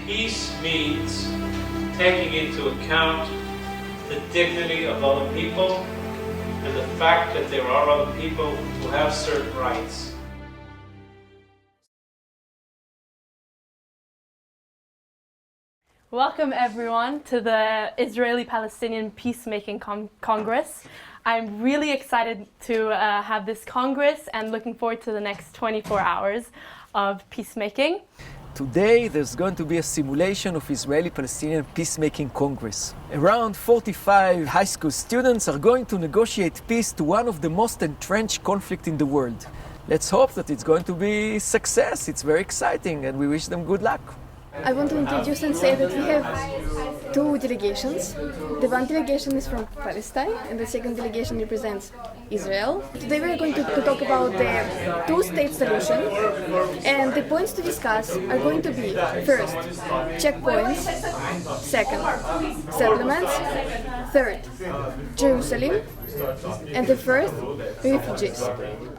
Peace means taking into account the dignity of other people and the fact that there are other people who have certain rights. Welcome everyone to the Israeli-Palestinian Peacemaking Congress. I'm really excited to have this Congress and looking forward to the next 24 hours of peacemaking. Today there's going to be a simulation of Israeli-Palestinian Peacemaking Congress. Around 45 high school students are going to negotiate peace to one of the most entrenched conflicts in the world. Let's hope that it's going to be a success. It's very exciting and we wish them good luck. I want to introduce and say that we have two delegations. The one delegation is from Palestine and the second delegation represents Israel. Today we are going to talk about the two-state solution, and the points to discuss are going to be first, checkpoints, second, settlements, third, Jerusalem, and the fourth, refugees.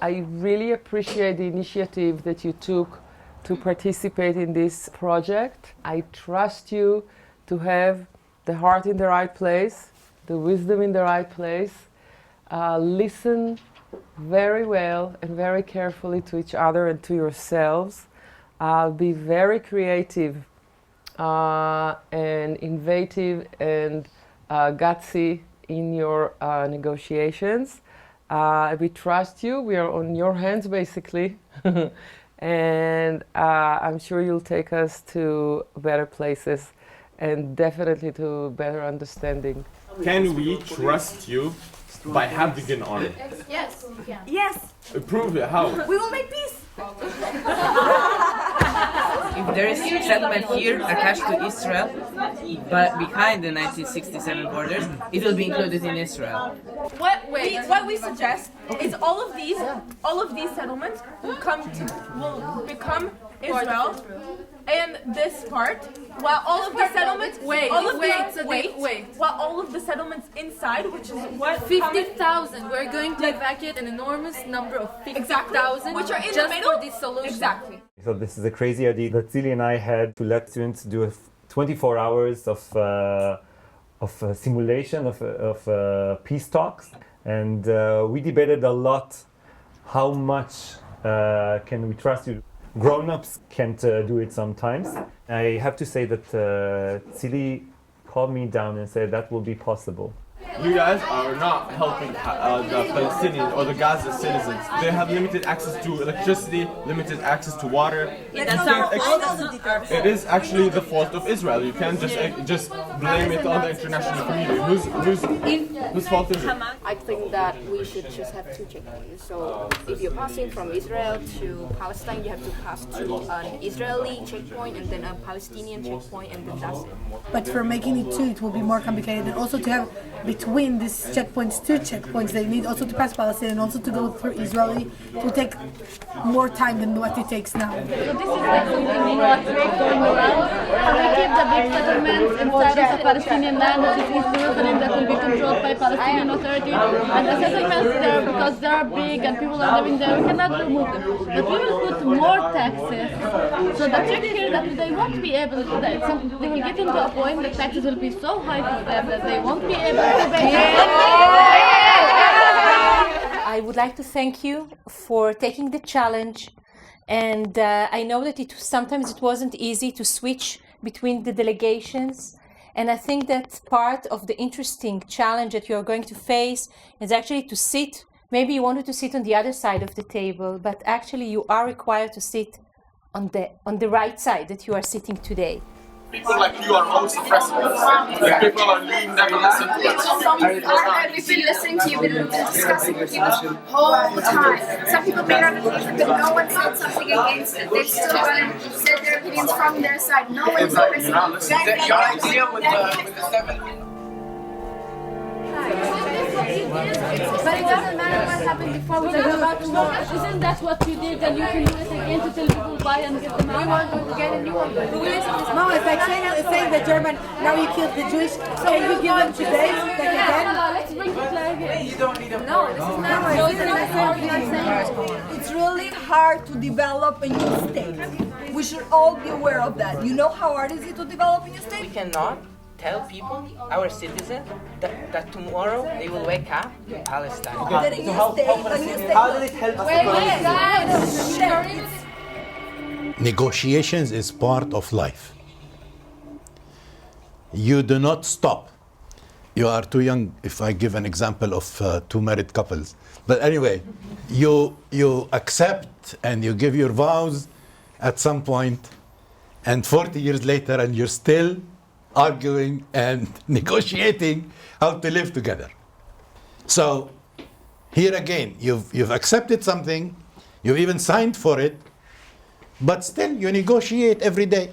I really appreciate the initiative that you took to participate in this project. I trust you to have the heart in the right place, the wisdom in the right place. Listen very well and very carefully to each other and to yourselves. Be very creative and innovative and gutsy in your negotiations. We trust you. We are on your hands basically. And I'm sure you'll take us to better places and definitely to better understanding. Can we trust you by having an army? Yes. Yes. Prove it. How? We will make peace. If there is settlement here attached to Israel, but behind the 1967 borders, it will be included in Israel. What we suggest is all of these settlements will become Israel, and this part, while all of the settlements, while all of the settlements inside, which is what 50,000. We're going to evacuate an enormous number of 50,000, which are in just the middle for this solution. Exactly. So this is a crazy idea that Zili and I had to let students do 24 hours of simulation of peace talks, and we debated a lot how much can we trust you. Grown-ups can't do it sometimes. I have to say that Zili calmed me down and said that will be possible. You guys are not helping the Palestinians or the Gaza citizens. They have limited access to electricity, limited access to water. It is actually the fault of Israel. You can't just blame it on the international community. Whose fault is it? I think that we should just have two checkpoints. So if you're passing from Israel to Palestine, you have to pass through an Israeli checkpoint and then a Palestinian checkpoint, and then that's it. But for making it two, it will be more complicated, and also to have between these checkpoints, two checkpoints, they need also to pass Palestine and also to go through Israeli. It will take more time than what it takes now. So this is like something what going around. We keep the big settlements inside of the Palestinian land, which is East Jerusalem, that will be controlled by Palestinian Authority. And the settlements there, because they are big and people are living there, we cannot remove them. But we will put more taxes. So the trick here that they won't be able to, they will get into a point that taxes will be so high for them that they won't be able to pay. I would like to thank you for taking the challenge, and I know that sometimes it wasn't easy to switch between the delegations, and I think that part of the interesting challenge that you're going to face is actually to sit, maybe you wanted to sit on the other side of the table, but actually you are required to sit on the right side that you are sitting today. People like you are always suppressing us. The people are leaving never listen to us. We've been listening to you, we've been discussing with you the whole time. Some people may not believe it, but no one said something against it. They've still gone and said their opinions from their side. No one's listening. You're not listening. Your idea with the 7 But it doesn't matter what happened before, we talk about tomorrow. Isn't that what you did? And you can do it again to tell people buy and get them out. We want to get a new one. No, it's like saying the German, now you killed the Jewish, so you give them today, like again. bring the flag here. You don't need a No, this is not No, it's not what we are saying. It's really hard to develop a new state. We should all be aware of that. You know how hard is it to develop a new state? We cannot tell people, our citizens, that tomorrow they will wake up in Palestine. How did it help us? Negotiations is part of life. You do not stop. You are too young if I give an example of two married couples. But anyway, you accept and you give your vows at some point, and 40 years later, and you're still arguing and negotiating how to live together. So here again, you've accepted something, you've even signed for it, but still you negotiate every day.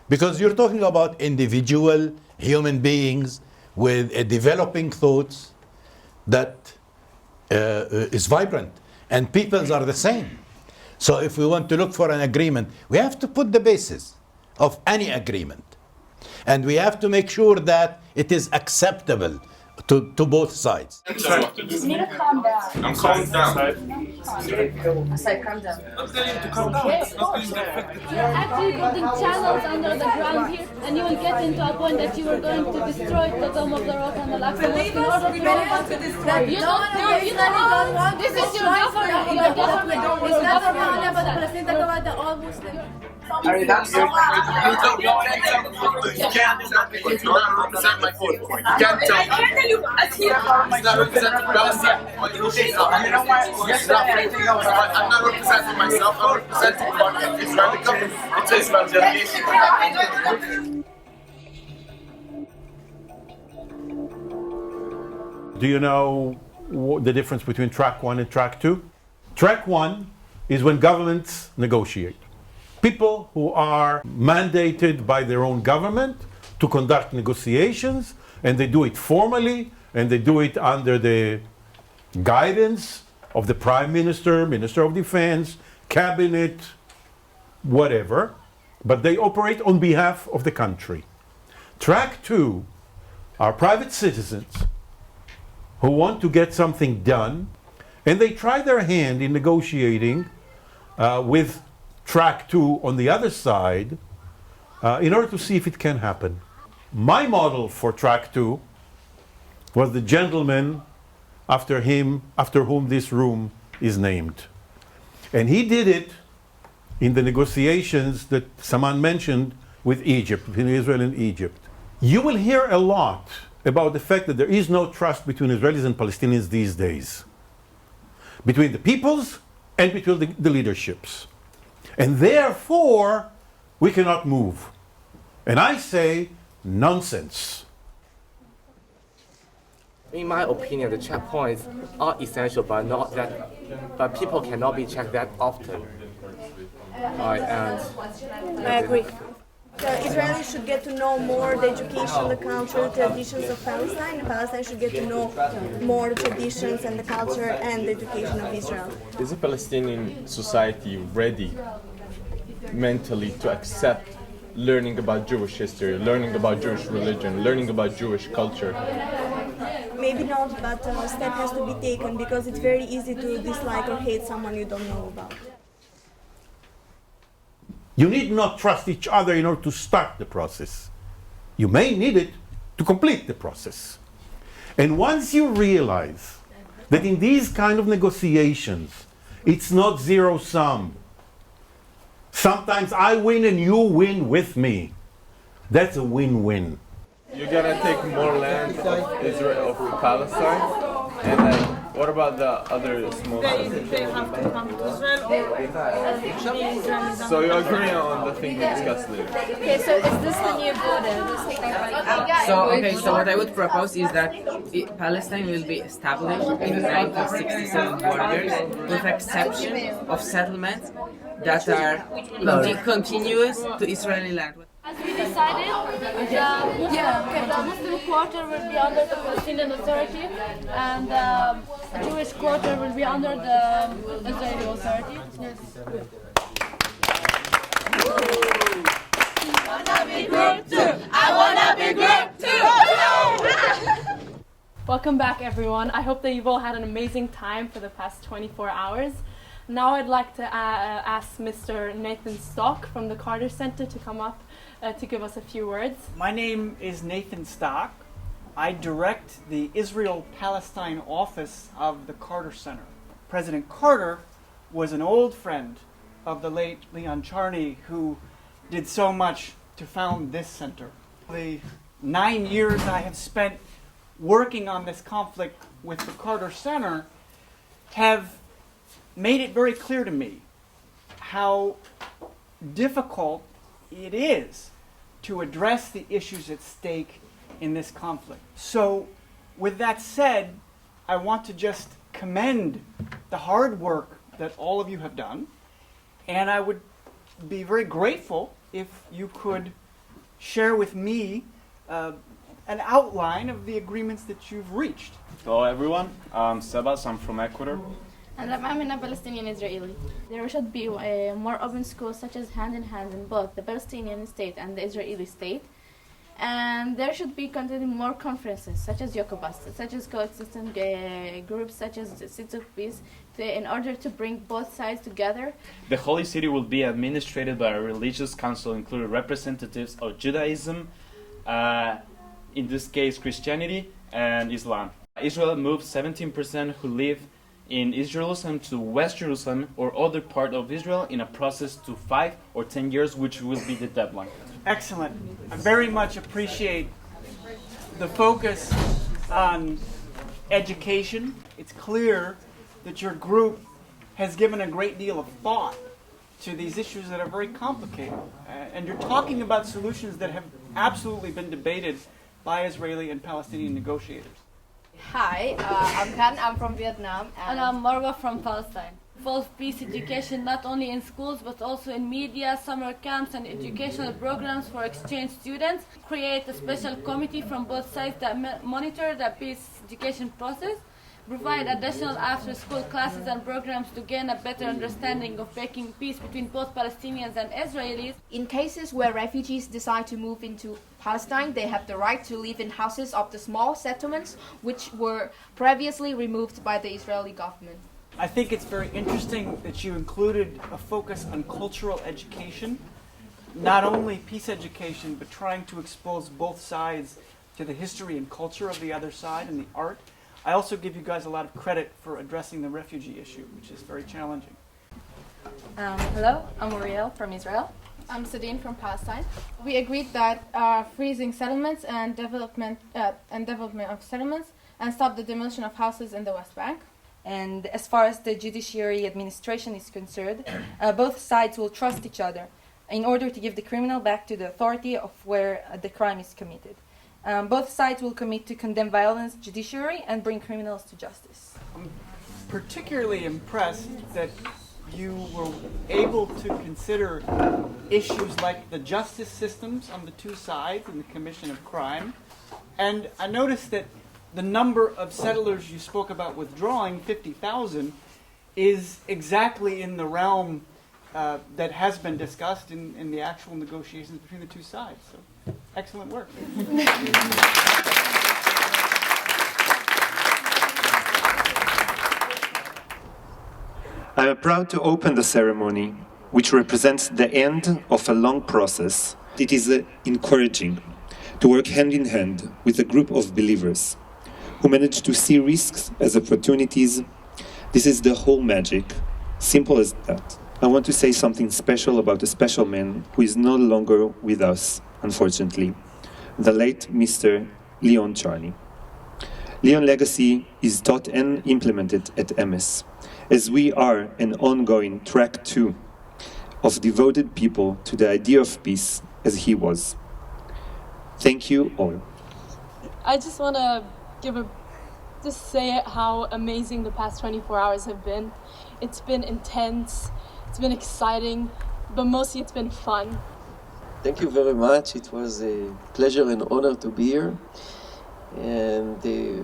Because you're talking about individual human beings with a developing thoughts that is vibrant, and peoples are the same. So if we want to look for an agreement, we have to put the basis of any agreement. And we have to make sure that it is acceptable to both sides. You need to calm down. I'm calming down. I said calm down. I'm telling you to calm down. You're actually building channels under the ground here, and you will get into a point that you are going to destroy the Dome of the Rock and the Al-Aqsa Mosque in order to destroy it. You don't want this is your government. Your government. It's not about Palestine, it's about the all Muslims. You can't represent my food. You can't tell me. He's not representing Palestine. I'm not representing myself. I'm representing the Israeli government. It's an Israeli delegation. Do you know the difference between track 1 and track 2? Track 1 is when governments negotiate. People who are mandated by their own government to conduct negotiations, and they do it formally, and they do it under the guidance of the Prime Minister, Minister of Defense, Cabinet, whatever, but they operate on behalf of the country. Track 2 are private citizens who want to get something done, and they try their hand in negotiating with track 2 on the other side in order to see if it can happen. My model for track 2 was the gentleman after whom this room is named. And he did it in the negotiations that Saman mentioned with Egypt, between Israel and Egypt. You will hear a lot about the fact that there is no trust between Israelis and Palestinians these days, between the peoples and between the leaderships. And therefore, we cannot move. And I say, nonsense. In my opinion, the checkpoints are essential, but people cannot be checked that often. I agree. The Israelis should get to know more the education, the culture, the traditions of Palestine. Palestine should get to know more the traditions and the culture and the education of Israel. Is the Palestinian society ready mentally to accept learning about Jewish history, learning about Jewish religion, learning about Jewish culture? Maybe not, but a step has to be taken because it's very easy to dislike or hate someone you don't know about. You need not trust each other in order to start the process. You may need it to complete the process. And once you realize that in these kind of negotiations, it's not zero sum. Sometimes I win and you win with me. That's a win-win. You're gonna take more land of Israel, of Palestine, and then what about the other small They have to come to Israel or So you agree on the thing we discussed later? Okay, so is this the new border? So what I would propose is that Palestine will be established in 1967 borders with exception of settlements that are continuous to Israeli land. As we decided, the Muslim quarter will be under the Palestinian Authority, and the Jewish quarter will be under the Israeli Authority. Yes. I wanna be group 2! Welcome back, everyone. I hope that you've all had an amazing time for the past 24 hours. Now I'd like to ask Mr. Nathan Stock from the Carter Center to come up to give us a few words. My name is Nathan Stock. I direct the Israel-Palestine office of the Carter Center. President Carter was an old friend of the late Leon Charney, who did so much to found this center. The 9 years I have spent working on this conflict with the Carter Center have made it very clear to me how difficult it is to address the issues at stake in this conflict. So, with that said, I want to just commend the hard work that all of you have done, and I would be very grateful if you could share with me an outline of the agreements that you've reached. Hello everyone, I'm Sebas, I'm from Ecuador. And I'm a Palestinian Israeli. There should be more open schools such as hand in hand in both the Palestinian state and the Israeli state. And there should be conducted more conferences such as Yokobast, such as coexistence groups such as the Seeds of Peace in order to bring both sides together. The Holy City will be administered by a religious council including representatives of Judaism, in this case Christianity and Islam. Israel moved 17% who live in East Jerusalem to West Jerusalem or other part of Israel in a process to 5 or 10 years, which will be the deadline. Excellent. I very much appreciate the focus on education. It's clear that your group has given a great deal of thought to these issues that are very complicated. And you're talking about solutions that have absolutely been debated by Israeli and Palestinian negotiators. Hi, I'm Khan, I'm from Vietnam. And I'm Marwa from Palestine. Involve peace education not only in schools but also in media, summer camps and educational programs for exchange students. Create a special committee from both sides that monitor the peace education process. Provide additional after-school classes and programs to gain a better understanding of making peace between both Palestinians and Israelis. In cases where refugees decide to move into Palestine, they have the right to live in houses of the small settlements which were previously removed by the Israeli government. I think it's very interesting that you included a focus on cultural education, not only peace education, but trying to expose both sides to the history and culture of the other side and the art. I also give you guys a lot of credit for addressing the refugee issue, which is very challenging. Hello, I'm Uriel from Israel. I'm Sadine from Palestine. We agreed that freezing settlements and development of settlements and stop the demolition of houses in the West Bank. And as far as the judiciary administration is concerned, both sides will trust each other in order to give the criminal back to the authority of where the crime is committed. Both sides will commit to condemn violence, judiciary, and bring criminals to justice. I'm particularly impressed that you were able to consider issues like the justice systems on the two sides in the commission of crime. And I noticed that the number of settlers you spoke about withdrawing, 50,000, is exactly in the realm that has been discussed in the actual negotiations between the two sides. So, excellent work. I am proud to open the ceremony, which represents the end of a long process. It is encouraging to work hand in hand with a group of believers who manage to see risks as opportunities. This is the whole magic. Simple as that. I want to say something special about a special man who is no longer with us, unfortunately, the late Mr. Leon Charney. Leon legacy is taught and implemented at EMIS, as we are an ongoing track 2 of devoted people to the idea of peace as he was. Thank you all. I just want to just say how amazing the past 24 hours have been. It's been intense, it's been exciting, but mostly it's been fun. Thank you very much. It was a pleasure and honor to be here. And the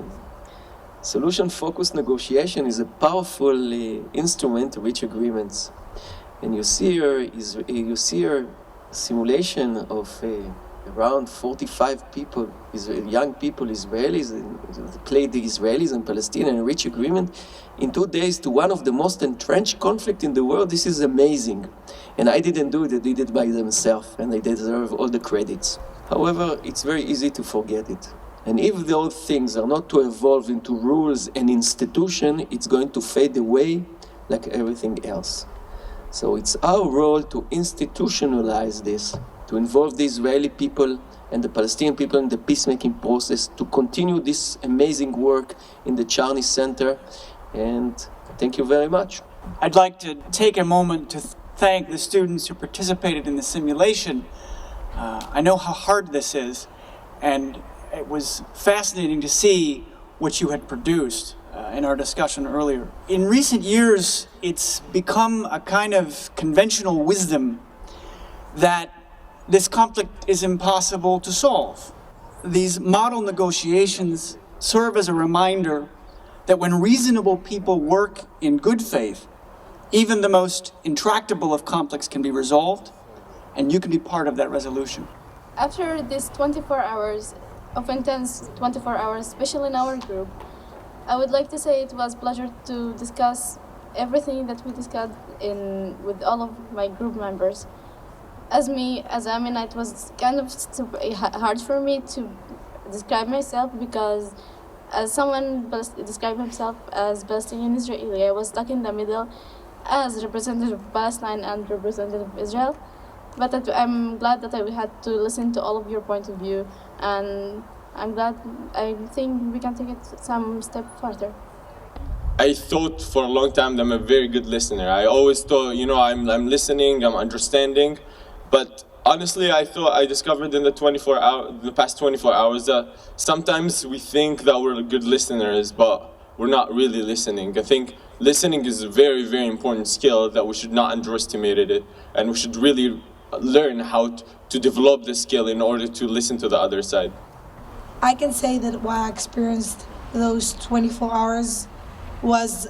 solution-focused negotiation is a powerful instrument to reach agreements. And you see here a simulation of around 45 people, young people, Israelis, played the Israelis and Palestinians and reach agreement in 2 days to one of the most entrenched conflicts in the world. This is amazing. And I didn't do it, they did it by themselves, and they deserve all the credits. However, it's very easy to forget it. And if those things are not to evolve into rules and institution, it's going to fade away like everything else. So it's our role to institutionalize this, to involve the Israeli people and the Palestinian people in the peacemaking process, to continue this amazing work in the Charney Center. And thank you very much. I'd like to take a moment to thank the students who participated in the simulation. I know how hard this is, and it was fascinating to see what you had produced in our discussion earlier. In recent years, it's become a kind of conventional wisdom that this conflict is impossible to solve. These model negotiations serve as a reminder that when reasonable people work in good faith, even the most intractable of conflicts can be resolved, and you can be part of that resolution. After these 24 hours of intense 24 hours, especially in our group, I would like to say it was a pleasure to discuss everything that we discussed with all of my group members. As Amina, it was kind of hard for me to describe myself because as someone described himself as Palestinian Israeli, I was stuck in the middle as representative of Palestine and representative of Israel. But I'm glad that I had to listen to all of your point of view, and I think we can take it some step further. I thought for a long time that I'm a very good listener. I always thought, I'm listening, I'm understanding. But honestly, I discovered in the past 24 hours that sometimes we think that we're good listeners, but we're not really listening. I think listening is a very, very important skill that we should not underestimate it, and we should really learn how to develop this skill in order to listen to the other side. I can say that what I experienced those 24 hours was,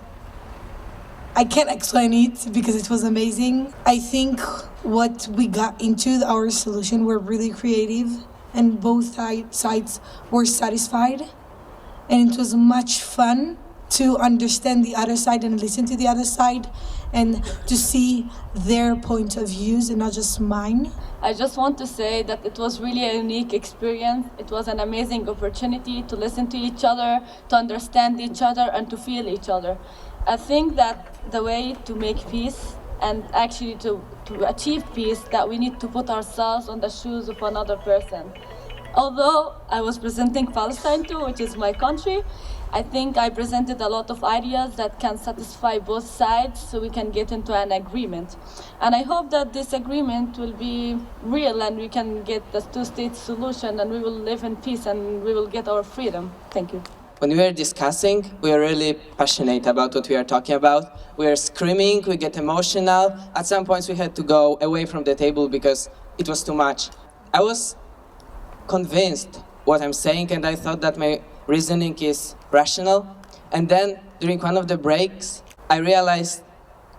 I can't explain it because it was amazing. I think what we got into our solution were really creative, and both sides were satisfied, and it was much fun to understand the other side and listen to the other side and to see their point of views and not just mine. I just want to say that it was really a unique experience. It was an amazing opportunity to listen to each other, to understand each other, and to feel each other. I think that the way to make peace and actually to achieve peace, that we need to put ourselves on the shoes of another person. Although I was presenting Palestine too, which is my country, I think I presented a lot of ideas that can satisfy both sides so we can get into an agreement. And I hope that this agreement will be real and we can get the two-state solution and we will live in peace and we will get our freedom. Thank you. When we were discussing, we are really passionate about what we are talking about. We are screaming, we get emotional. At some points we had to go away from the table because it was too much. I was convinced what I'm saying and I thought that my reasoning is rational. And then during one of the breaks, I realized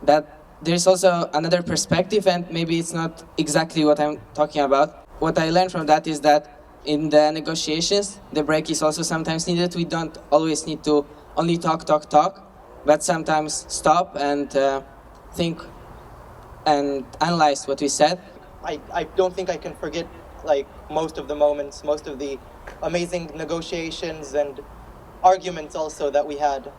that there's also another perspective and maybe it's not exactly what I'm talking about. What I learned from that is that in the negotiations, the break is also sometimes needed. We don't always need to only talk, but sometimes stop and think and analyze what we said. I don't think I can forget most of the moments, most of the amazing negotiations and arguments also that we had.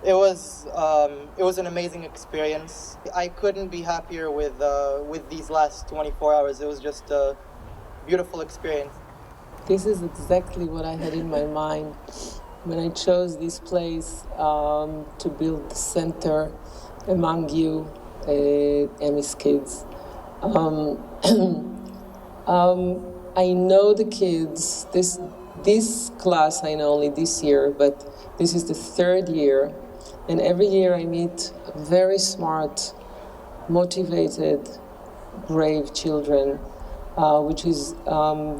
It was an amazing experience. I couldn't be happier with these last 24 hours. It was just a beautiful experience. This is exactly what I had in my mind when I chose this place to build the center among you, EMIS kids. I know the kids, this class I know only this year, but this is the third year, and every year I meet very smart, motivated, brave children, which is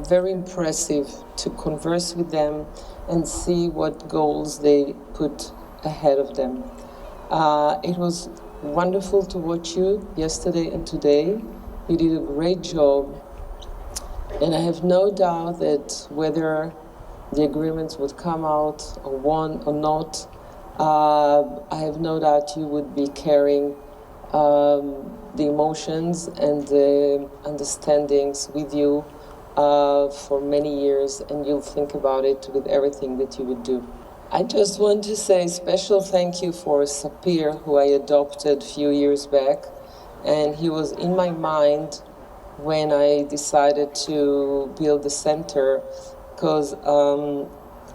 very impressive to converse with them and see what goals they put ahead of them. It was wonderful to watch you yesterday and today. You did a great job. And I have no doubt that whether the agreements would come out or won or not, I have no doubt you would be carrying the emotions and the understandings with you for many years, and you'll think about it with everything that you would do. I just want to say a special thank you for Sapir, who I adopted a few years back, and he was in my mind when I decided to build the center, because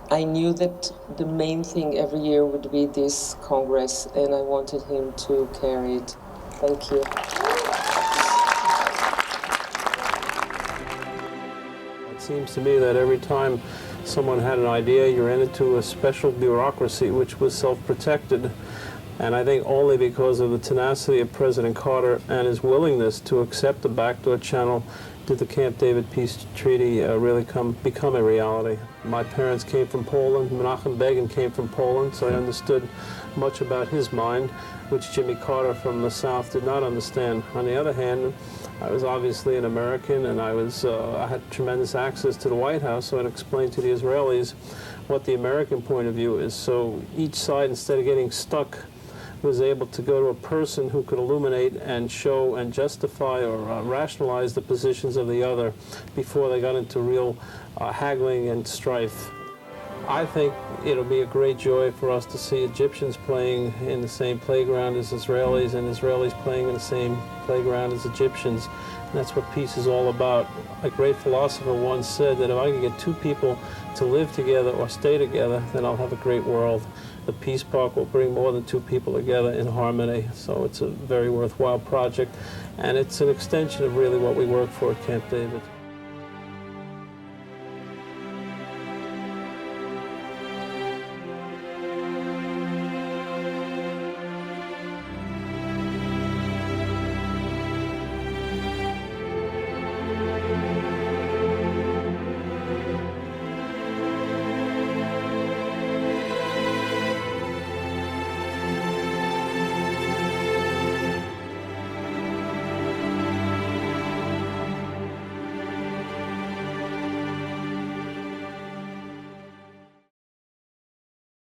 I knew that the main thing every year would be this Congress, and I wanted him to carry it. Thank you. It seems to me that every time someone had an idea, you ran into a special bureaucracy which was self-protected. And I think only because of the tenacity of President Carter and his willingness to accept the backdoor channel did the Camp David Peace Treaty really become a reality. My parents came from Poland. Menachem Begin came from Poland, so I understood much about his mind, which Jimmy Carter from the South did not understand. On the other hand, I was obviously an American, and I had tremendous access to the White House, so I'd explain to the Israelis what the American point of view is. So each side, instead of getting stuck, was able to go to a person who could illuminate and show and justify or rationalize the positions of the other before they got into real haggling and strife. I think it'll be a great joy for us to see Egyptians playing in the same playground as Israelis and Israelis playing in the same playground as Egyptians. And that's what peace is all about. A great philosopher once said that if I can get two people to live together or stay together, then I'll have a great world. The Peace Park will bring more than two people together in harmony, so it's a very worthwhile project, and it's an extension of really what we work for at Camp David.